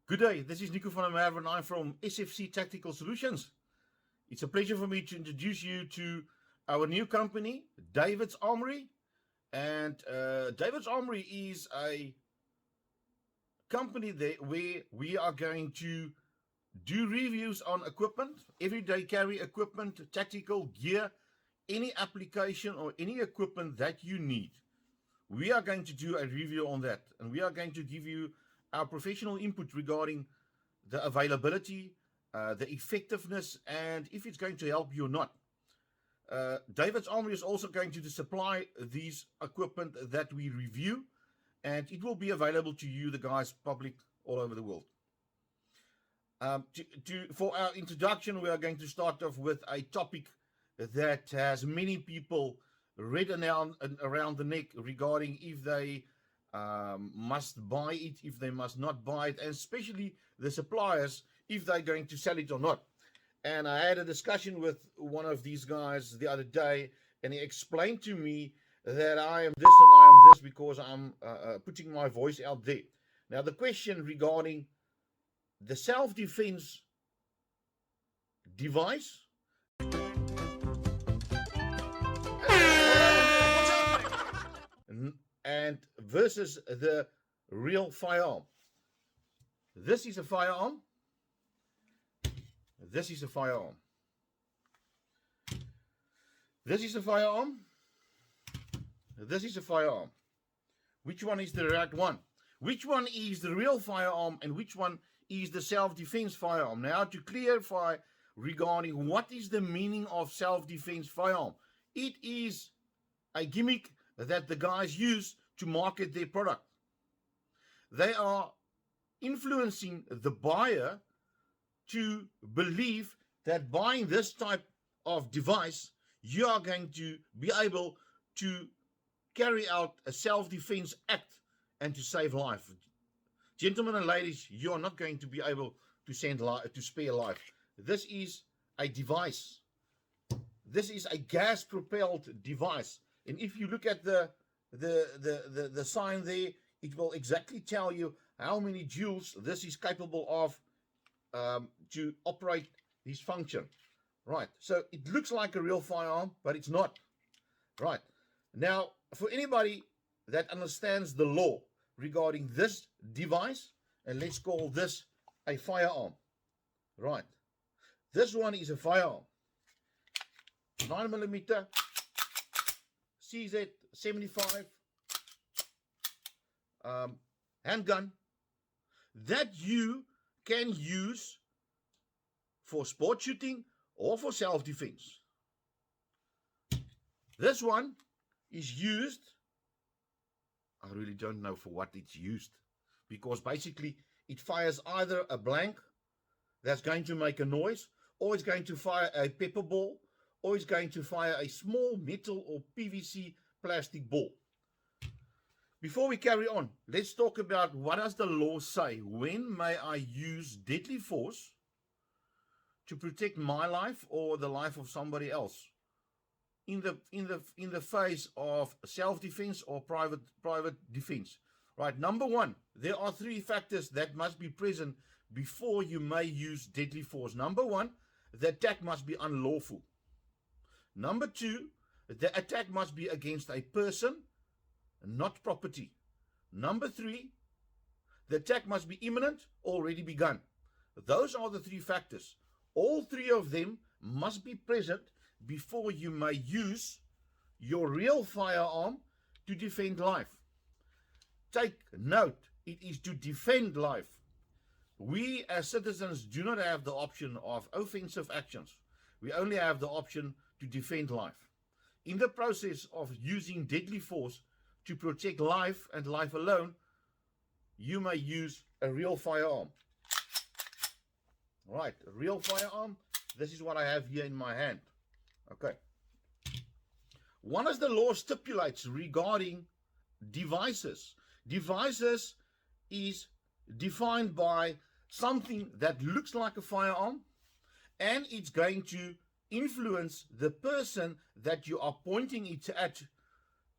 Good day, this is Nico van der Merwe and I'm from SFC Tactical Solutions. It's a pleasure for me to introduce you to our new company, David's Armoury. And David's Armoury is a company where we are going to do reviews on equipment, everyday carry equipment, tactical gear, any application or any equipment that you need. We are going to do a review on that, and we are going to give you our professional input regarding the availability, the effectiveness, and if it's going to help you or not. David's Armoury is also going to supply these equipment that we review, and it will be available to you, the guys, public all over the world. For our introduction, we are going to start off with a topic that has many people read around the neck regarding if they must buy it, if they must not buy it, and especially the suppliers, if they're going to sell it or not. And I had a discussion with one of these guys the other day, and he explained to me that I am this and I am this because I'm putting my voice out there. Now, the question regarding the self-defense device and versus the real firearm. This is a firearm. This is a firearm. This is a firearm. This is a firearm. Which one is the right one? Which one is the real firearm and which one is the self-defense firearm? Now, to clarify regarding what is the meaning of self-defense firearm. It is a gimmick that the guys use to market their product. They are influencing the buyer to believe that buying this type of device, you are going to be able to carry out a self-defense act and to save life. Gentlemen and ladies, you are not going to be able to spare life. This is a device. This is a gas-propelled device. And if you look at the sign there, it will exactly tell you how many joules this is capable of to operate this function. Right, so it looks like a real firearm, but it's not. Right, now for anybody that understands the law regarding this device, and let's call this a firearm. Right, this one is a firearm. 9mm CZ 75 handgun that you can use for sport shooting or for self-defense. This one is used, I really don't know for what it's used, because basically it fires either a blank that's going to make a noise, or it's going to fire a pepper ball, or it's going to fire a small metal or PVC plastic ball. Before we carry on, let's talk about what does the law say. When may I use deadly force to protect my life or the life of somebody else in the phase of self-defense or private defense? Right. Number one, there are three factors that must be present before you may use deadly force. Number one, the attack must be unlawful. Number two, the attack must be against a person, not property. Number three, the attack must be imminent, already begun. Those are the three factors. All three of them must be present before you may use your real firearm to defend life. Take note, it is to defend life. We as citizens do not have the option of offensive actions. We only have the option to defend life. In the process of using deadly force to protect life and life alone, you may use a real firearm. Right, a real firearm. This is what I have here in my hand. Okay. What does the law stipulates regarding devices? Devices is defined by something that looks like a firearm, and it's going to influence the person that you are pointing it at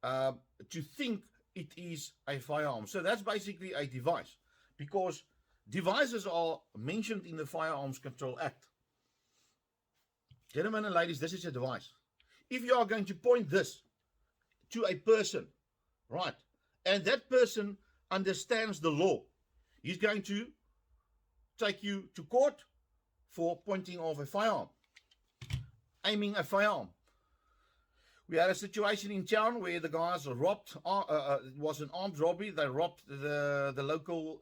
to think it is a firearm. So that's basically a device, because Devices are mentioned in the Firearms Control Act. Gentlemen and ladies, this is a device. If you are going to point this to a person, right, and that person understands the law, he's going to take you to court for pointing off a firearm, aiming a firearm. We had a situation in town where the guys robbed, it was an armed robbery. They robbed the local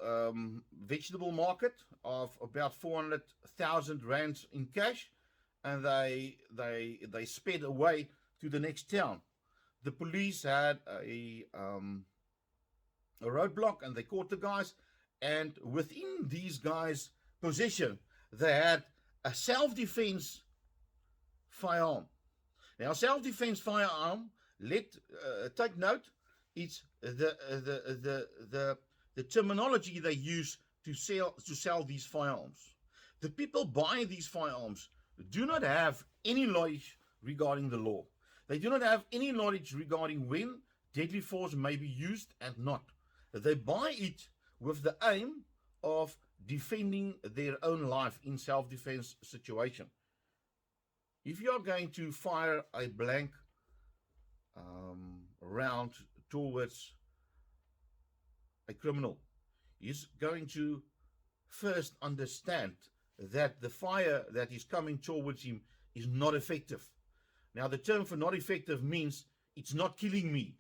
vegetable market of about 400,000 rands in cash, and they sped away to the next town. The police had a roadblock, and they caught the guys, and within these guys' possession, they had a self-defense firearm. Now, self-defense firearm, take note, it's the terminology they use to sell these firearms. The people buying these firearms do not have any knowledge regarding the law. They do not have any knowledge regarding when deadly force may be used and not. They buy it with the aim of defending their own life in self-defense situation. If you are going to fire a blank round towards a criminal, he's going to first understand that the fire that is coming towards him is not effective. Now, the term for not effective means it's not killing me.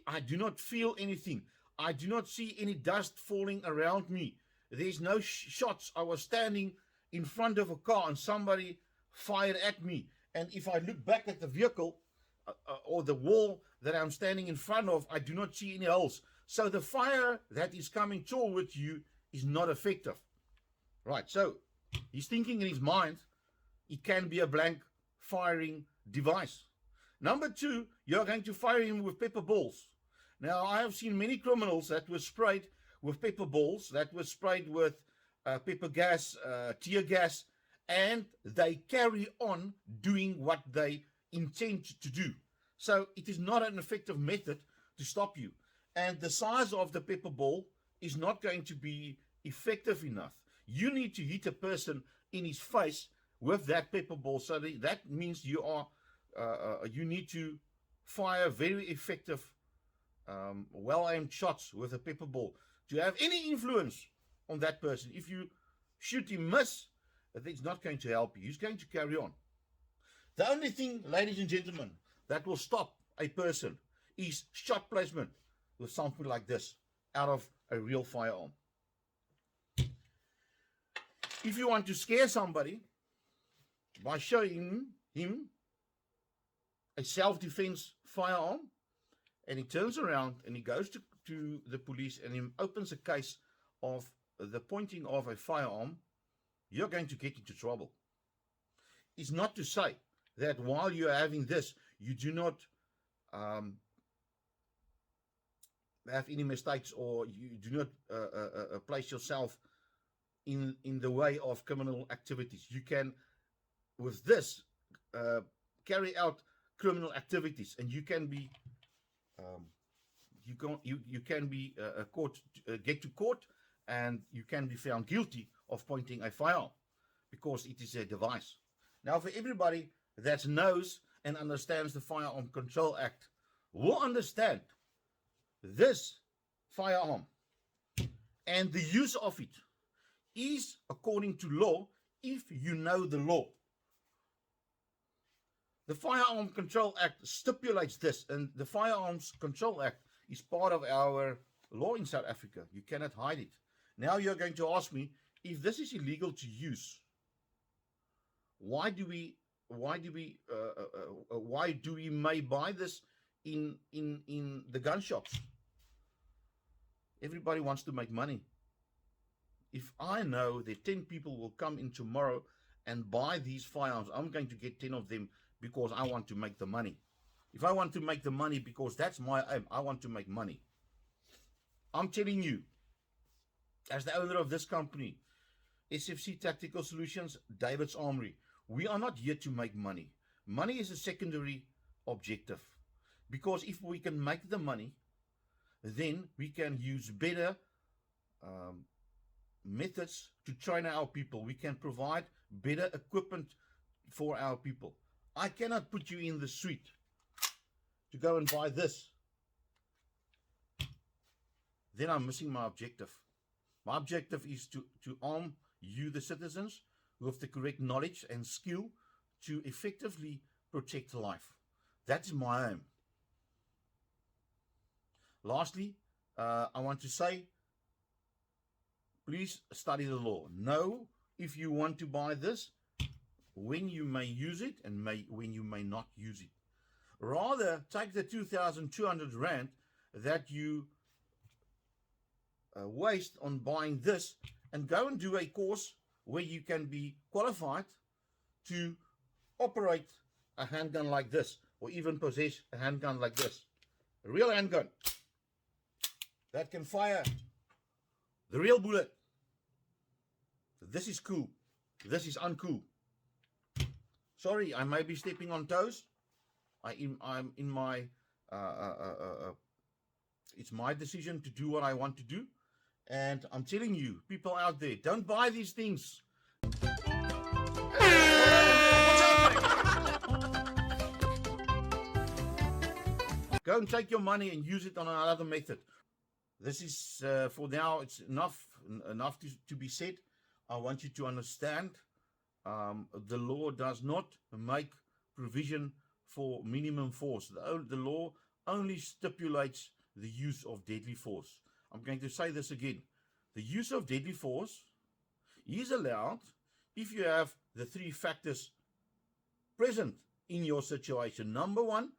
I do not feel anything. I do not see any dust falling around me. There's no shots. I was standing in front of a car and somebody fired at me, and if I look back at the vehicle or the wall that I'm standing in front of, I do not see any holes. So the fire that is coming towards you is not effective. Right, so he's thinking in his mind, it can be a blank firing device. Number two, you're going to fire him with pepper balls. Now, I have seen many criminals that were sprayed with pepper balls, that were sprayed with pepper gas, tear gas, and they carry on doing what they intend to do. So it is not an effective method to stop you. And the size of the pepper ball is not going to be effective enough. You need to hit a person in his face with that pepper ball. So that means you need to fire very effective, well-aimed shots with a pepper ball to have any influence on that person. If you shoot him miss, it's not going to help you. He's going to carry on. The only thing, ladies and gentlemen, that will stop a person is shot placement with something like this out of a real firearm. If you want to scare somebody by showing him a self-defense firearm, and he turns around and he goes to the police and he opens a case of the pointing of a firearm, you're going to get into trouble. It's not to say that while you're having this, you do not have any mistakes, or you do not place yourself in the way of criminal activities. You can, with this, carry out criminal activities, and you can be get to court, and you can be found guilty of pointing a firearm because it is a device. Now, for everybody that knows and understands the Firearm Control Act, will understand this firearm and the use of it is according to law if you know the law. The Firearm Control Act stipulates this, and the Firearms Control Act is part of our law in South Africa. You cannot hide it. Now you're going to ask me, if this is illegal to use, why do we may buy this in the gun shops? Everybody wants to make money. If I know that 10 people will come in tomorrow and buy these firearms, I'm going to get 10 of them because I want to make the money. If I want to make the money because that's my aim, I want to make money. I'm telling you, as the owner of this company, SFC Tactical Solutions, David's Armoury, we are not here to make money. Money is a secondary objective. Because if we can make the money, then we can use better methods to train our people. We can provide better equipment for our people. I cannot put you in the street to go and buy this. Then I'm missing my objective. My objective is to arm you, the citizens, with the correct knowledge and skill to effectively protect life. That's my aim. Lastly, I want to say, please study the law. Know if you want to buy this, when you may use it and when you may not use it. Rather, take the 2,200 Rand that you waste on buying this and go and do a course where you can be qualified to operate a handgun like this, or even possess a handgun like this. A real handgun that can fire the real bullet. This is cool. This is uncool. Sorry, I may be stepping on toes. I'm in my it's my decision to do what I want to do. And I'm telling you, people out there, don't buy these things. Go and take your money and use it on another method. This is, for now, it's enough to be said. I want you to understand, the law does not make provision for minimum force. The law only stipulates the use of deadly force. I'm going to say this again. The use of deadly force is allowed if you have the three factors present in your situation. Number one,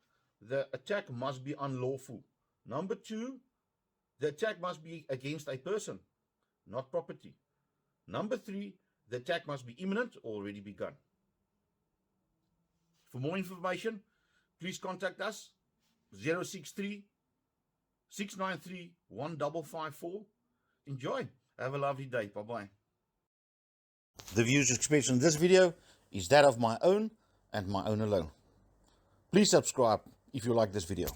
the attack must be unlawful. Number two, the attack must be against a person, not property. Number three, the attack must be imminent or already begun. For more information, please contact us 063 693 1554. Enjoy. Have a lovely day. Bye-bye. The views expressed in this video is that of my own and my own alone. Please subscribe if you like this video.